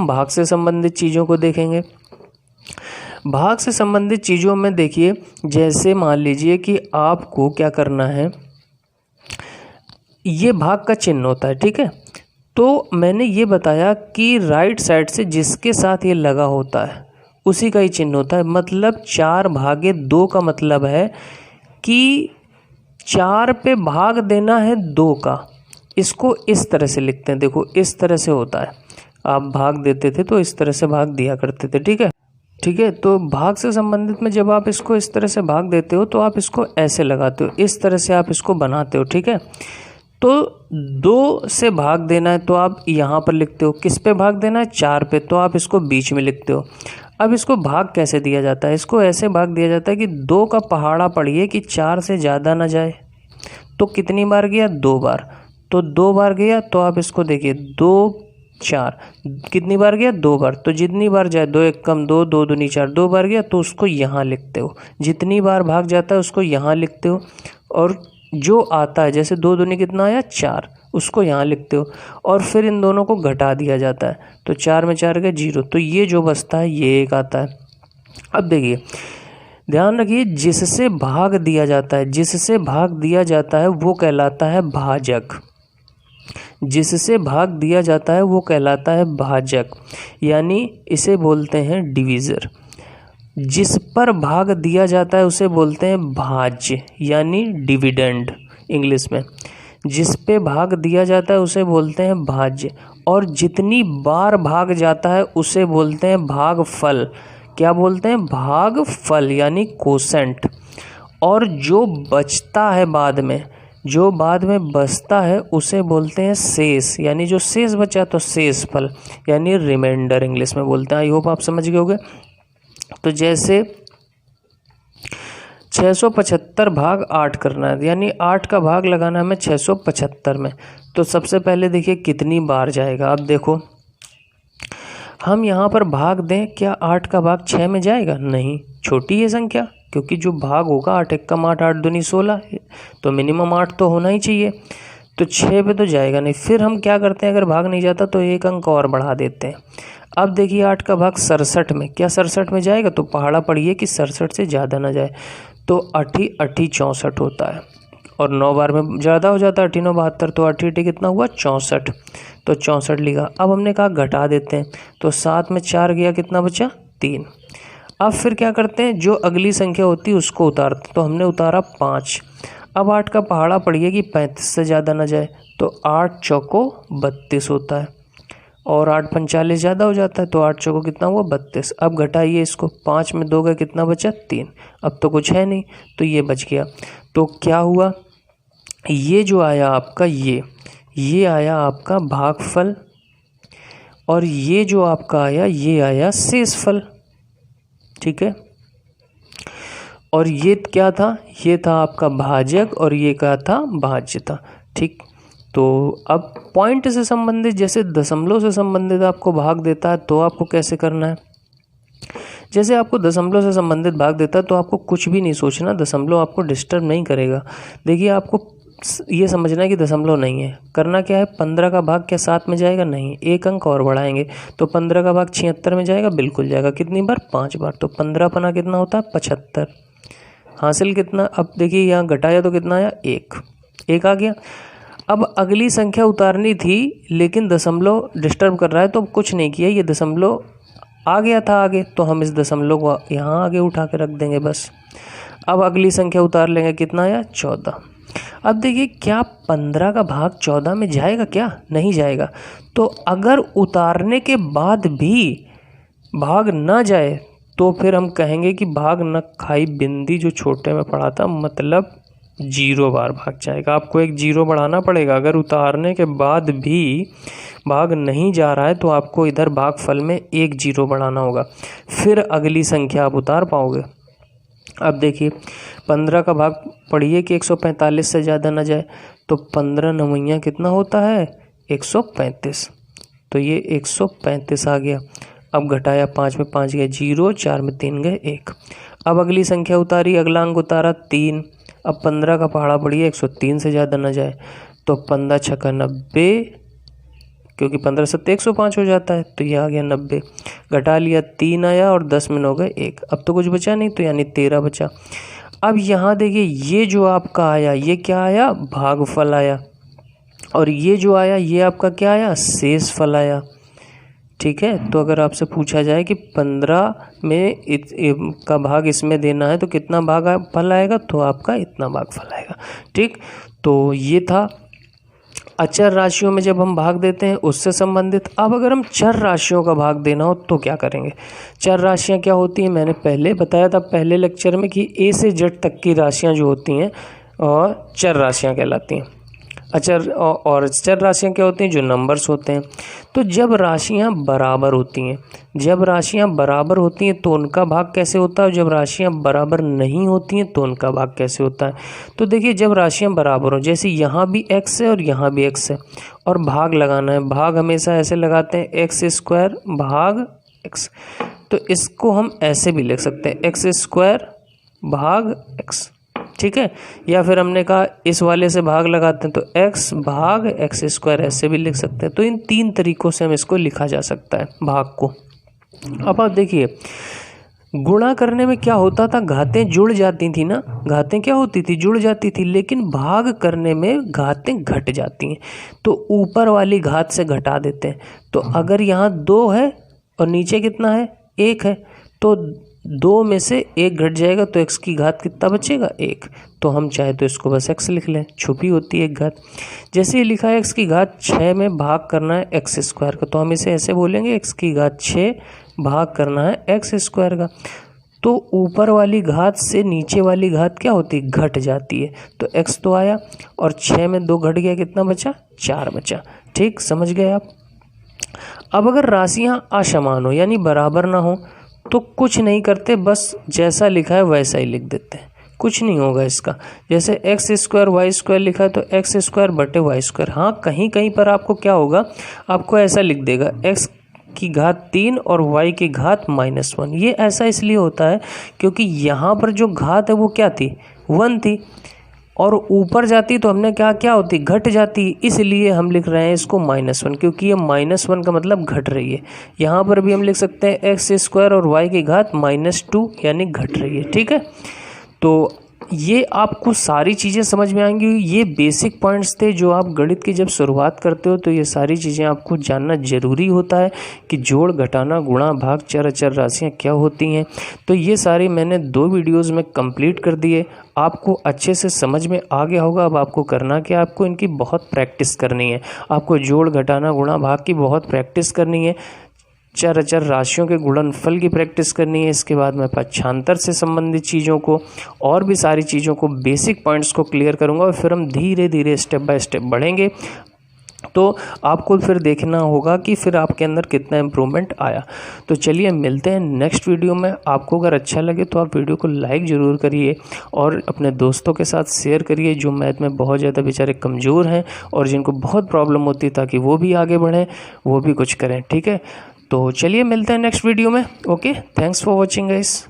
हम भाग से संबंधित चीज़ों को देखेंगे। भाग से संबंधित चीज़ों में देखिए, जैसे मान लीजिए कि आपको क्या करना है, ये भाग का चिन्ह होता है, ठीक है। तो मैंने ये बताया कि राइट साइड से जिसके साथ ये लगा होता है उसी का ही चिन्ह होता है। मतलब 4/2 का मतलब है कि 4 पे भाग देना है 2 का। इसको इस तरह से लिखते हैं, देखो इस तरह से होता है। आप भाग देते थे तो इस तरह से भाग दिया करते थे, ठीक है। ठीक है, तो भाग से संबंधित में जब आप इसको इस तरह से भाग देते हो तो आप इसको ऐसे लगाते हो, इस तरह से आप इसको बनाते हो, ठीक है। तो 2 से भाग देना है तो आप यहाँ पर लिखते हो, किस पे भाग देना है, 4 पे, तो आप इसको बीच में लिखते हो। अब इसको भाग कैसे दिया जाता है, इसको ऐसे भाग दिया जाता है कि 2 का पहाड़ा पढ़िए कि 4 से ज़्यादा ना जाए। तो कितनी बार गया, 2 बार, तो 2 बार गया, तो आप इसको देखिए 2 4 कितनी बार गया, 2 बार, तो जितनी बार जाए 2 1 कम 2 2 दूनी 4, 2 बार गया तो उसको यहाँ लिखते हो। जितनी बार भाग जाता है उसको यहाँ लिखते हो, और जो आता है जैसे 2 दूनी कितना आया, 4, उसको यहाँ लिखते हो, और फिर इन दोनों को घटा दिया जाता है। तो 4 में 4 गए 0, तो ये जो बचता है ये 1 आता है। अब देखिए ध्यान रखिए, जिससे भाग दिया जाता है, जिससे भाग दिया जाता है वो कहलाता है भाजक। जिससे भाग दिया जाता है वो कहलाता है भाजक, यानी इसे बोलते हैं डिवीज़र। जिस पर भाग दिया जाता है उसे बोलते हैं भाज्य, यानी डिविडेंड इंग्लिश में। जिस पे भाग दिया जाता है उसे बोलते हैं भाज्य, और जितनी बार भाग जाता है उसे बोलते हैं भागफल। क्या बोलते हैं, भागफल, यानी कोसेंट। और जो बचता है बाद में, जो बाद में बचता है उसे बोलते हैं शेष, यानी जो शेष बचा तो शेष फल, यानी रिमाइंडर इंग्लिश में बोलते हैं। आई होप आप समझ गए होंगे। तो जैसे 675 भाग 8 करना है, यानी 8 का भाग लगाना है हमें 675 में। तो सबसे पहले देखिए कितनी बार जाएगा। अब देखो हम यहाँ पर भाग दें, क्या 8 का भाग 6 में जाएगा, नहीं, छोटी है संख्या, क्योंकि जो भाग होगा 8 1 कम 8 8 दूनी 16, तो मिनिमम 8 तो होना ही चाहिए। तो 6 पे तो जाएगा नहीं। फिर हम क्या करते हैं, अगर भाग नहीं जाता तो 1 अंक और बढ़ा देते हैं। अब देखिए 8 का भाग 67 में, क्या 67 में जाएगा, तो पहाड़ा पढ़िए कि 67 से ज़्यादा ना जाए, तो 8 8 64 होता है, और 9 बार में ज़्यादा हो जाता है, 8 9 72, तो 8 8 कितना हुआ, 64, तो 64 लिखा। अब हमने कहा घटा देते हैं, तो 7 में 4 गया, कितना बचा, 3। अब फिर क्या करते हैं, जो अगली संख्या होती है उसको उतारते, तो हमने उतारा 5। अब 8 का पहाड़ा पढ़िए कि 35 से ज़्यादा ना जाए, तो 8 चौको 32 होता है, और 8 45 ज़्यादा हो जाता है, तो 8 चौको कितना हुआ, 32। अब घटाइए इसको, 5 में 2 गए, कितना बचा, 3। अब तो कुछ है नहीं, तो ये बच गया। तो क्या हुआ, ये जो आया आपका, ये आया आपका भागफल, और ये जो आपका आया, ये आया शेषफल, ठीक है। और ये क्या था, ये था आपका भाजक, और ये क्या था, भाज्य था, ठीक। तो अब पॉइंट से संबंधित, जैसे दशमलव से संबंधित आपको भाग देता है तो आपको कैसे करना है। जैसे आपको दशमलव से संबंधित भाग देता है तो आपको कुछ भी नहीं सोचना, दशमलव आपको डिस्टर्ब नहीं करेगा। देखिए आपको ये समझना है कि दशमलव नहीं है, करना क्या है, 15 का भाग क्या 7 में जाएगा, नहीं, 1 अंक और बढ़ाएंगे, तो 15 का भाग 76 में जाएगा, बिल्कुल जाएगा। कितनी बार, 5 बार, तो 15 पना कितना होता है, 75। हासिल कितना, अब देखिए यहाँ घटाया तो कितना आया, 1 आ गया। अब अगली संख्या उतारनी थी, लेकिन दशमलव डिस्टर्ब कर रहा है, तो कुछ नहीं किया, ये दशमलव आ गया था आगे, तो हम इस दशमलव को यहाँ आगे उठा के रख देंगे बस। अब अगली संख्या उतार लेंगे, कितना आया, 14। अब देखिए क्या 15 का भाग 14 में जाएगा, क्या नहीं जाएगा। तो अगर उतारने के बाद भी भाग ना जाए तो फिर हम कहेंगे कि भाग न खाई बिंदी, जो छोटे में पढ़ा था, मतलब 0 बार भाग जाएगा। आपको एक 0 बढ़ाना पड़ेगा। अगर उतारने के बाद भी भाग नहीं जा रहा है तो आपको इधर भागफल में 1 0 बढ़ाना होगा, फिर अगली संख्या आप उतार पाओगे। अब देखिए 15 का भाग पढ़िए कि 145 से ज़्यादा ना जाए, तो 15 नवैया कितना होता है, 135, तो ये 135 आ गया। अब घटाया, 5 में 5 गए 0, 4 में 3 गए 1। अब अगली संख्या उतारी, अगला अंक उतारा 3। अब 15 का पहाड़ा पढ़िए 103 से ज़्यादा ना जाए, तो 15 छक्का 90, क्योंकि 15 सत्ते 105 हो जाता है, तो ये आ गया 90। घटा लिया 3 आया और 10 में 9 गए 1, अब तो कुछ बचा नहीं, तो यानी 13 बचा। अब यहाँ देखिए ये जो आपका आया ये क्या आया, भागफल आया, और ये जो आया ये आपका क्या आया, शेषफल आया। ठीक है, तो अगर आपसे पूछा जाए कि 15 में का भाग इसमें देना है तो कितना भाग फल आएगा, तो आपका इतना भाग फल आएगा। ठीक, तो ये था अचर राशियों में जब हम भाग देते हैं उससे संबंधित। अब अगर हम चर राशियों का भाग देना हो तो क्या करेंगे। चर राशियां क्या होती हैं, मैंने पहले बताया था पहले लेक्चर में कि ए से जेड तक की राशियां जो होती हैं और चर राशियां कहलाती हैं। अचर और चर राशियाँ क्या होती हैं, जो नंबर्स होते हैं। तो जब राशियाँ बराबर होती हैं, जब राशियाँ बराबर होती हैं तो उनका भाग कैसे होता है, जब राशियाँ बराबर नहीं होती हैं तो उनका भाग कैसे होता है। तो देखिए जब राशियाँ बराबर हो, जैसे यहाँ भी x है और यहाँ भी x है और भाग लगाना है, भाग हमेशा ऐसे लगाते हैं एक्स स्क्वायर भाग x, तो इसको हम ऐसे भी लिख सकते हैं एक्स स्क्वायर भाग x। ठीक है, या फिर हमने कहा इस वाले से भाग लगाते हैं तो x भाग एक्स स्क्वायर ऐसे भी लिख सकते हैं। तो इन 3 तरीकों से हम इसको लिखा जा सकता है भाग को। अब आप देखिए गुणा करने में क्या होता था, घातें जुड़ जाती थी ना, घातें क्या होती थी, जुड़ जाती थी, लेकिन भाग करने में घातें घट जाती हैं, तो ऊपर वाली घात से घटा देते हैं। तो अगर यहाँ 2 है और नीचे कितना है 1 है, तो 2 में से 1 घट जाएगा तो x की घात कितना बचेगा 1। तो हम चाहे तो इसको बस x लिख लें, छुपी होती है एक घात। जैसे ही लिखा है x की घात 6 में भाग करना है x स्क्वायर का, तो हम इसे ऐसे बोलेंगे x की घात 6 भाग करना है x स्क्वायर का। तो ऊपर वाली घात से नीचे वाली घात क्या होती है, घट जाती है। तो x तो आया और 6 में 2 घट गया, कितना बचा 4 बचा। ठीक, समझ गए आप। अब अगर राशियां असमान हो यानी बराबर ना हो तो कुछ नहीं करते, बस जैसा लिखा है वैसा ही लिख देते हैं, कुछ नहीं होगा इसका। जैसे एक्स स्क्वायर वाई स्क्वायर लिखा है तो एक्स स्क्वायर बटे वाई स्क्वायर। हाँ, कहीं कहीं पर आपको क्या होगा, आपको ऐसा लिख देगा एक्स की घात 3 और y की घात -1। ये ऐसा इसलिए होता है क्योंकि यहाँ पर जो घात है वो क्या थी, 1 थी, और ऊपर जाती तो हमने क्या होती, घट जाती, इसलिए हम लिख रहे हैं इसको -1, क्योंकि ये -1 का मतलब घट रही है। यहाँ पर भी हम लिख सकते हैं एक्स स्क्वायर और y की घात -2 यानी घट रही है। ठीक है, तो ये आपको सारी चीज़ें समझ में आएंगी। ये बेसिक पॉइंट्स थे जो आप गणित की जब शुरुआत करते हो तो ये सारी चीज़ें आपको जानना ज़रूरी होता है कि जोड़ घटाना गुणा भाग चर अचर राशियाँ क्या होती हैं। तो ये सारी मैंने 2 वीडियोज़ में कंप्लीट कर दिए, आपको अच्छे से समझ में आ गया होगा। अब आपको करना क्या, आपको इनकी बहुत प्रैक्टिस करनी है, आपको जोड़ घटाना गुणा भाग की बहुत प्रैक्टिस करनी है, चर अचर राशियों के गुणनफल की प्रैक्टिस करनी है। इसके बाद मैं पक्षांतर से संबंधित चीज़ों को और भी सारी चीज़ों को, बेसिक पॉइंट्स को क्लियर करूंगा और फिर हम धीरे धीरे स्टेप बाय स्टेप बढ़ेंगे। तो आपको फिर देखना होगा कि फिर आपके अंदर कितना इम्प्रूवमेंट आया। तो चलिए मिलते हैं नेक्स्ट वीडियो में। आपको अगर अच्छा लगे तो आप वीडियो को लाइक ज़रूर करिए और अपने दोस्तों के साथ शेयर करिए जो मैथ में बहुत ज़्यादा बेचारे कमज़ोर हैं और जिनको बहुत प्रॉब्लम होती है, ताकि वो भी आगे बढ़ें, वो भी कुछ करें। ठीक है, तो चलिए मिलते हैं नेक्स्ट वीडियो में। Okay, thanks for watching guys.